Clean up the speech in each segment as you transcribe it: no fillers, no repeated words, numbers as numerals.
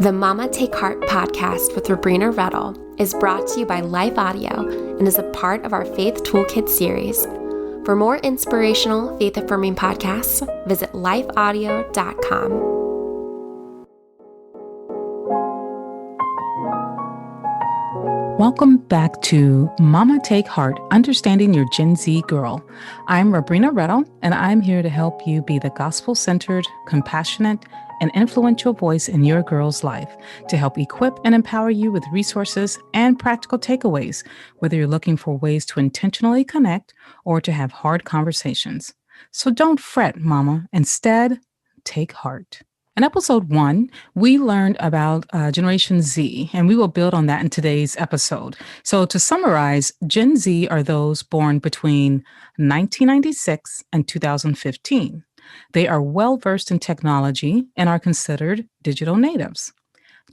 The Mama Take Heart podcast with Rabrina Reddle is brought to you by Life Audio and is a part of our Faith Toolkit series. For more inspirational, faith-affirming podcasts, visit lifeaudio.com. Welcome back to Mama Take Heart, Understanding Your Gen Z Girl. I'm Rabrina Reddle, and I'm here to help you be the gospel-centered, compassionate, and influential voice in your girl's life to help equip and empower you with resources and practical takeaways, whether you're looking for ways to intentionally connect or to have hard conversations. So don't fret, Mama. Instead, take heart. In episode 1, we learned about Generation Z, and we will build on that in today's episode. So to summarize, Gen Z are those born between 1996 and 2015. They are well-versed in technology and are considered digital natives.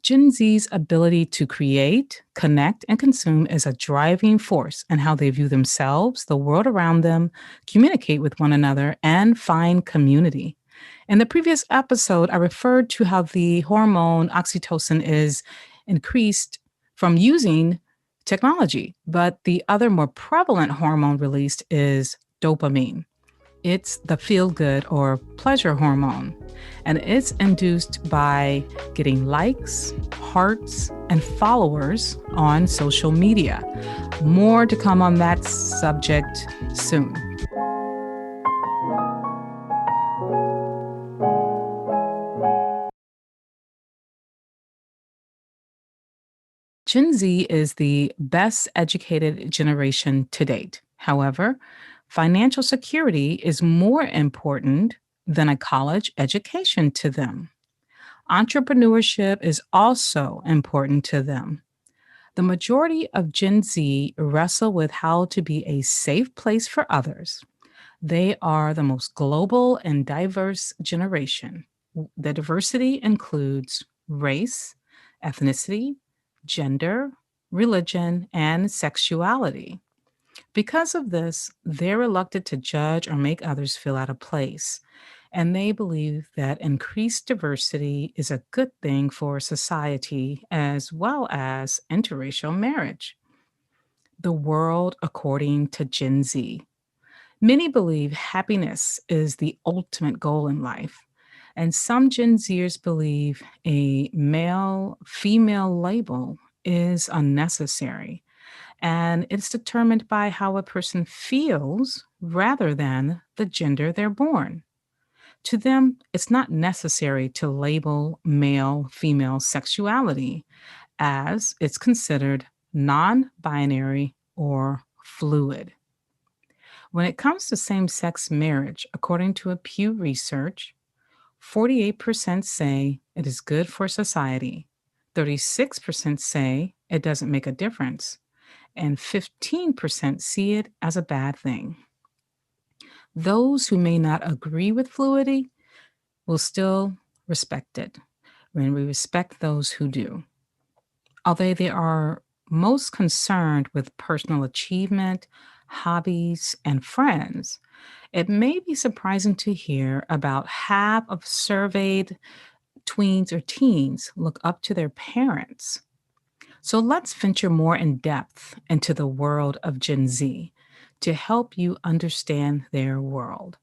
Gen Z's ability to create, connect, and consume is a driving force in how they view themselves, the world around them, communicate with one another, and find community. In the previous episode, I referred to how the hormone oxytocin is increased from using technology, but the other more prevalent hormone released is dopamine. It's the feel-good or pleasure hormone, and it's induced by getting likes, hearts, and followers on social media. More to come on that subject soon. Gen Z is the best educated generation to date. However, financial security is more important than a college education to them. Entrepreneurship is also important to them. The majority of Gen Z wrestle with how to be a safe place for others. They are the most global and diverse generation. The diversity includes race, ethnicity, gender, religion, and sexuality. Because of this, they're reluctant to judge or make others feel out of place, and they believe that increased diversity is a good thing for society as well as interracial marriage. The world according to Gen Z. Many believe happiness is the ultimate goal in life, and some Gen Zers believe a male-female label is unnecessary, and it's determined by how a person feels rather than the gender they're born. To them, it's not necessary to label male-female sexuality, as it's considered non-binary or fluid. When it comes to same-sex marriage, according to a Pew Research, 48% say it is good for society, 36% say it doesn't make a difference, and 15% see it as a bad thing. Those who may not agree with fluidity will still respect it, when we respect those who do. Although they are most concerned with personal achievement, hobbies, and friends, it may be surprising to hear about half of surveyed tweens or teens look up to their parents. So let's venture more in depth into the world of Gen Z to help you understand their world.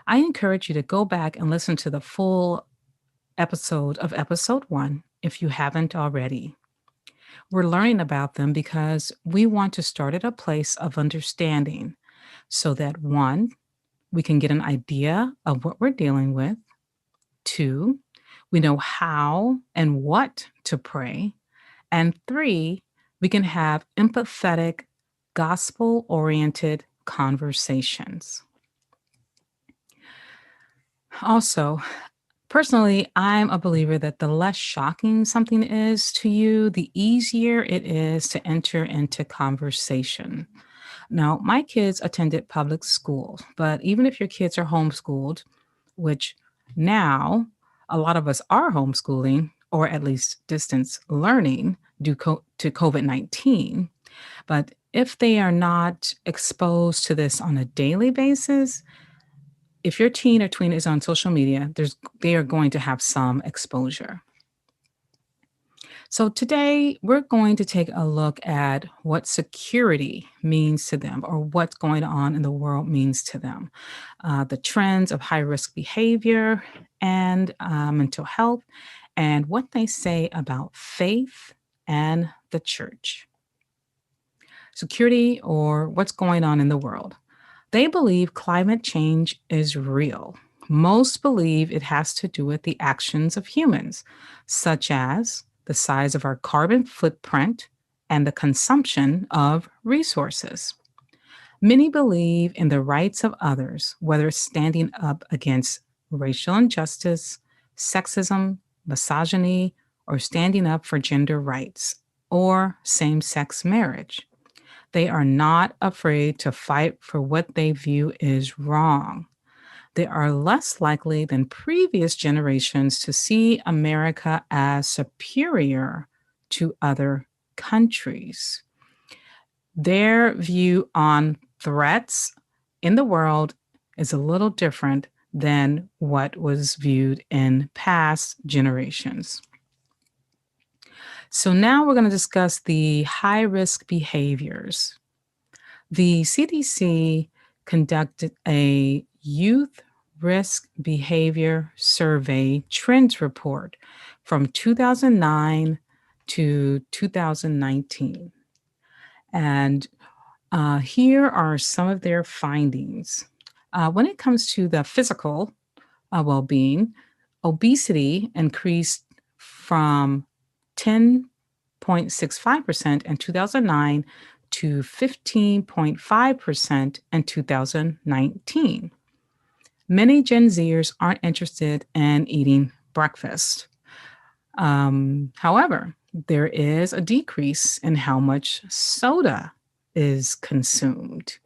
I encourage you to go back and listen to the full episode of episode 1 if you haven't already. We're learning about them because we want to start at a place of understanding so that 1, we can get an idea of what we're dealing with. 2, we know how and what to pray. And 3, we can have empathetic, gospel-oriented conversations. Also, personally, I'm a believer that the less shocking something is to you, the easier it is to enter into conversation. Now, my kids attended public school, but even if your kids are homeschooled, which now a lot of us are homeschooling, or at least distance learning due to COVID-19, but if they are not exposed to this on a daily basis, if your teen or tween is on social media, they are going to have some exposure. So today we're going to take a look at what security means to them or what's going on in the world means to them, the trends of high risk behavior and mental health, and what they say about faith and the church. Security or what's going on in the world. They believe climate change is real. Most believe it has to do with the actions of humans, such as the size of our carbon footprint and the consumption of resources. Many believe in the rights of others, whether standing up against racial injustice, sexism, misogyny, or standing up for gender rights or same sex marriage. They are not afraid to fight for what they view is wrong. They are less likely than previous generations to see America as superior to other countries. Their view on threats in the world is a little different than what was viewed in past generations. So now we're going to discuss the high risk behaviors. The CDC conducted a youth risk behavior survey trends report from 2009 to 2019. And here are some of their findings. When it comes to the physical well being, obesity increased from 10.65% in 2009 to 15.5% in 2019. Many Gen Zers aren't interested in eating breakfast. However, there is a decrease in how much soda is consumed.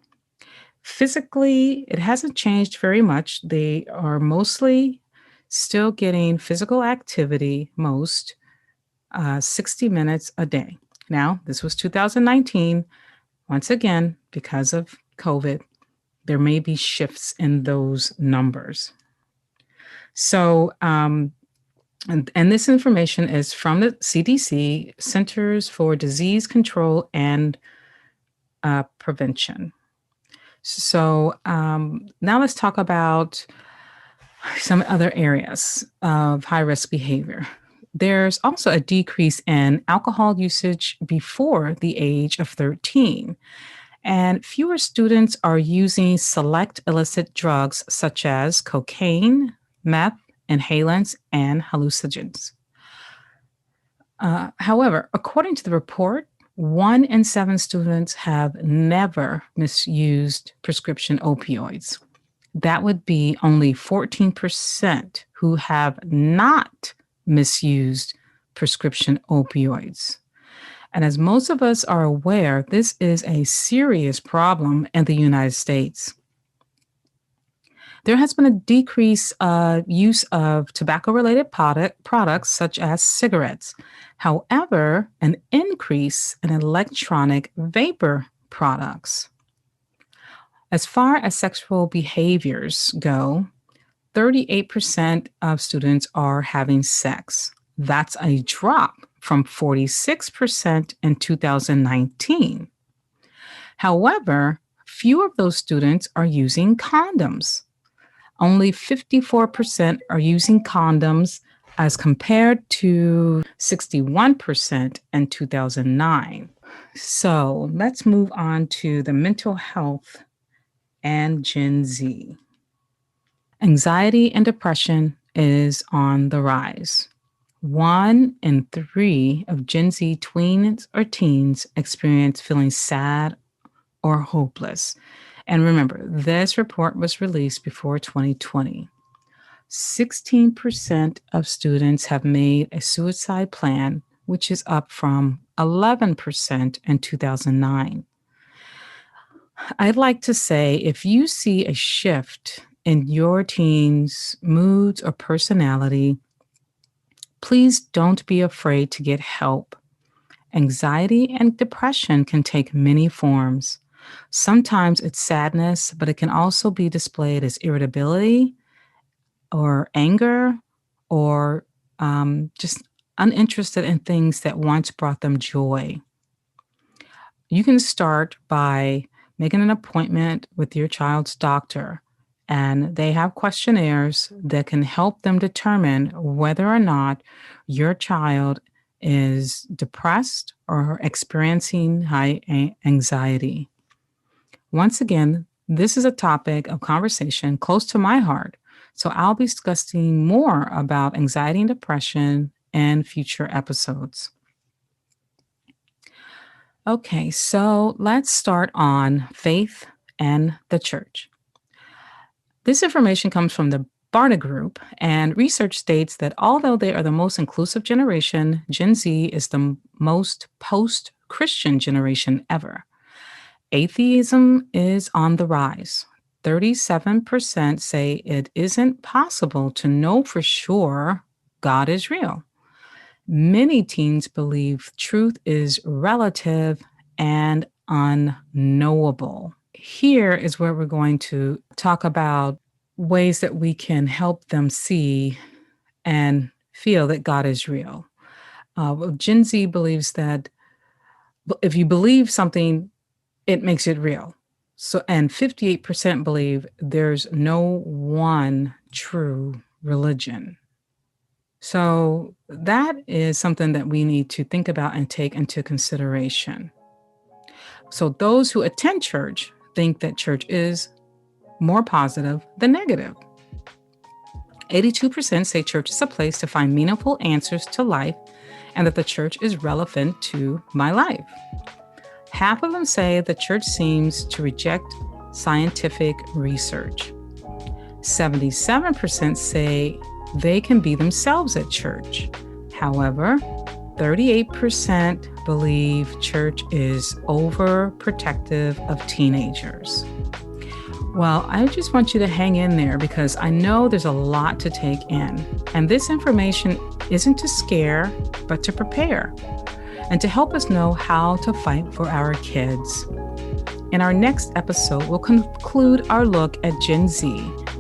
Physically, it hasn't changed very much. They are mostly still getting physical activity, 60 minutes a day. Now, this was 2019. Once again, because of COVID, there may be shifts in those numbers. So, and this information is from the CDC, Centers for Disease Control and Prevention. So now let's talk about some other areas of high-risk behavior. There's also a decrease in alcohol usage before the age of 13. And fewer students are using select illicit drugs such as cocaine, meth, inhalants, and hallucinogens. However, according to the report, 1 in 7 students have never misused prescription opioids. That would be only 14% who have not misused prescription opioids. And as most of us are aware, this is a serious problem in the United States. There has been a decrease use of tobacco-related products such as cigarettes. However, an increase in electronic vapor products. As far as sexual behaviors go, 38% of students are having sex. That's a drop from 46% in 2019. However, few of those students are using condoms. Only 54% are using condoms as compared to 61% in 2009. So let's move on to the mental health and Gen Z. Anxiety and depression is on the rise. 1 in 3 of Gen Z tweens or teens experience feeling sad or hopeless. And remember, this report was released before 2020. 16% of students have made a suicide plan, which is up from 11% in 2009. I'd like to say if you see a shift in your teen's moods or personality, please don't be afraid to get help. Anxiety and depression can take many forms. Sometimes it's sadness, but it can also be displayed as irritability or anger or just uninterested in things that once brought them joy. You can start by making an appointment with your child's doctor, and they have questionnaires that can help them determine whether or not your child is depressed or experiencing high anxiety. Once again, this is a topic of conversation close to my heart, so I'll be discussing more about anxiety and depression in future episodes. Okay, so let's start on faith and the church. This information comes from the Barna Group, and research states that although they are the most inclusive generation, Gen Z is the most post-Christian generation ever. Atheism is on the rise. 37% say it isn't possible to know for sure God is real. Many teens believe truth is relative and unknowable. Here is where we're going to talk about ways that we can help them see and feel that God is real. Gen Z believes that if you believe something, it makes it real. And 58% believe there's no one true religion. So that is something that we need to think about and take into consideration. So those who attend church think that church is more positive than negative. 82% say church is a place to find meaningful answers to life and that the church is relevant to my life. Half of them say the church seems to reject scientific research. 77% say they can be themselves at church. However, 38% believe church is overprotective of teenagers. Well, I just want you to hang in there because I know there's a lot to take in. And this information isn't to scare, but to prepare and to help us know how to fight for our kids. In our next episode, we'll conclude our look at Gen Z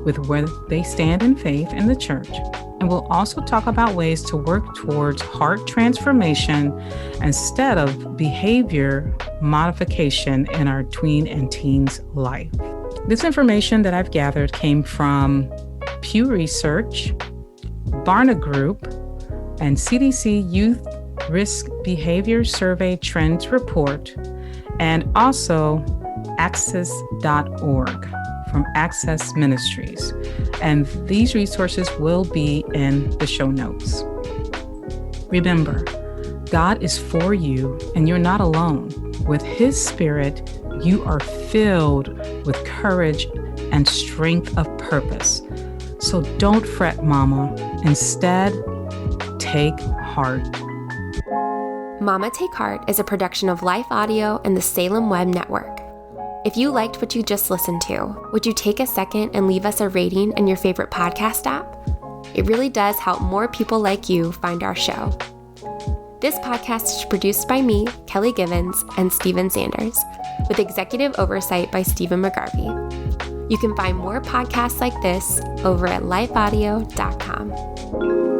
with where they stand in faith in the church. And we'll also talk about ways to work towards heart transformation instead of behavior modification in our tween and teens' life. This information that I've gathered came from Pew Research, Barna Group, and CDC Youth Risk Behavior Survey Trends Report, and also access.org from Access Ministries. And these resources will be in the show notes. Remember, God is for you and you're not alone. With His Spirit, you are filled with courage and strength of purpose. So don't fret, Mama. Instead, take heart. Mama Take Heart is a production of Life Audio and the Salem Web Network. If you liked what you just listened to, would you take a second and leave us a rating in your favorite podcast app? It really does help more people like you find our show. This podcast is produced by me, Kelly Givens, and Steven Sanders, with executive oversight by Stephen McGarvey. You can find more podcasts like this over at lifeaudio.com.